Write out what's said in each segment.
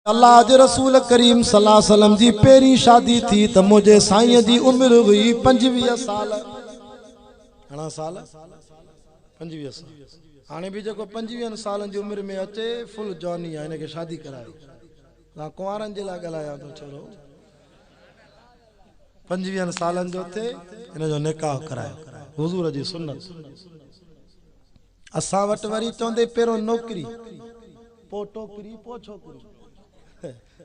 अल्लाह जे रसूल करीम सल्लल्लाहु अलैहि वसल्लम जी पेरी शादी थी त मुझे साईं जी उम्र हुई 25 साल। घणा साल? 25 साल। हाने भी जो 25 सालन जी उम्र में अचे फुल जवानी है, इनके शादी करायो। ता कुंवारन जे ला गलाया तो छोरो 25 सालन जो थे इन जो निकाह करायो हुजूर जी सुन्नत। असा वट वरी चोंदे पेरो नौकरी पो टोकरी पो छोकरी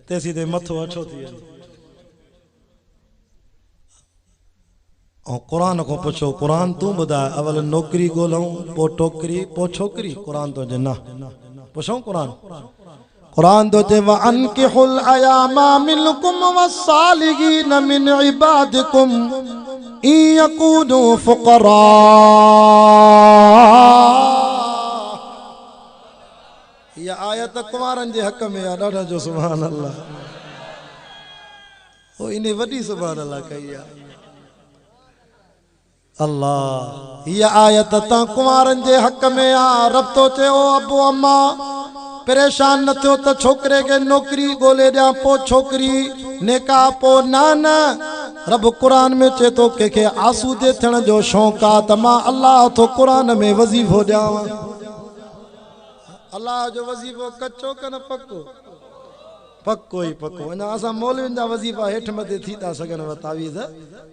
ते सीधे मथो अछो थी वञे। और कुरान को पुछो, कुरान तू बुधाए अवल नौकरी गोलऊं पो टोकरी पो छोकरी? कुरान तो जे ना पुछो। कुरान तो जे व अनकिहुल अयामा मिनकुम वस्सालिहीन मिन इबादिकुम इन यकूनु फुकरा। ये आयत कुमारन जे हक में ॾाढा जो सुभान अल्लाह। ओ इने वडी सुभान अल्लाह कही है अल्लाह। ये आयत ता कुमारन जे हक में आ। रब तो चे ओ अबू अम्मा परेशान न थियो त छोकरे के नौकरी गोले दिया पो छोकरी नेका पो नाना। रब कुरान में चे तो के आसूदे थियण जो शौक़ आ त मां अल्लाह तो कुरान में वजीफो ॾियां। अल्लाह जो वजीफो कच्चो कन पक्को? पक्को ही पक्को। अञा असां मौलविन जा वजीफा हेठ मथे थी था सघन तावीज़,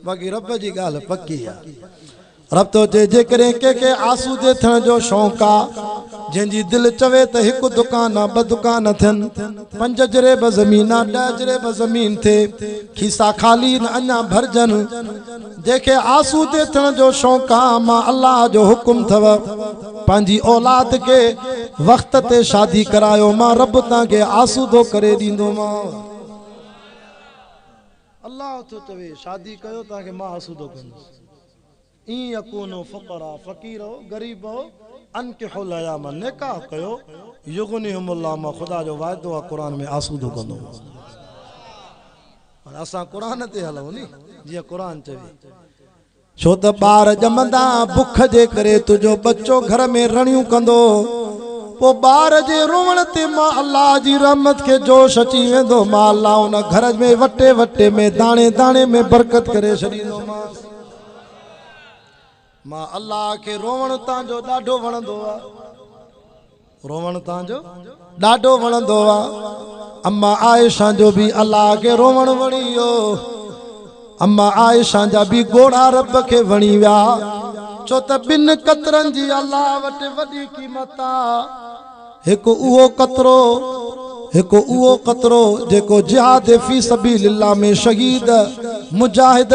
बाक़ी रब जी ॻाल्हि पक्की आहे। रब तो जे जेकरे के आसूदे थियण जो शौक़ आ, जंहिंजी दिल चवे त हिकु दुकान ॿ दुकान थियनि, 5 जरेब ज़मीन 10 जरेब ज़मीन थे, खीसा खाली न अञा भरजन, जेके आसूदे थियण जो शौक़ आ, मां अल्लाह जो हुकुम थव पंहिंजी औलाद के वक्त ते शादी करायो। मां रब तव्हांखे आसूदो करे ॾींदोमांव। अल्लाह तो चवे शादी कयो तव्हांखे मां आसूदो कंदुसि। इन यकूनु फुकरा फकीर हो गरीब हो अनकिहुल अयामा निकाह कयो युगनिहुमुल्लाह। मां खुदा जो वायदो आहे कुरान में आसूदो कंदो। और असां कुरान ते हलूं नी जीअं कुरान चवे। छो त ॿार ॼमंदा बुख जे करे तुंहिंजो बच्चो घर में रणियूं कंदो, पो ॿार जे रोवण ते मां अल्लाह जी रहमत के जोश अची वेंदो। मां अल्लाह उन घर में वटे वटे में दाणे दाणे में बरकत करे छॾींदोमांसि। मां अल्लाह के रोवण तांजो ॾाढो वणंदो आ, रोवण तांजो ॾाढो वणंदो आ। अम्मा आयशा जो भी अल्लाह के रोवण वणियो। अम्मा आयशा जा भी गोड़ा रब के वणी विया। छो त 2 कतरन जी अल्लाह वटि वॾी क़ीमत आ। हिकु उहो कतरो जेको जिहाद फी सबीलिल्लाह में शहीद मुजाहिद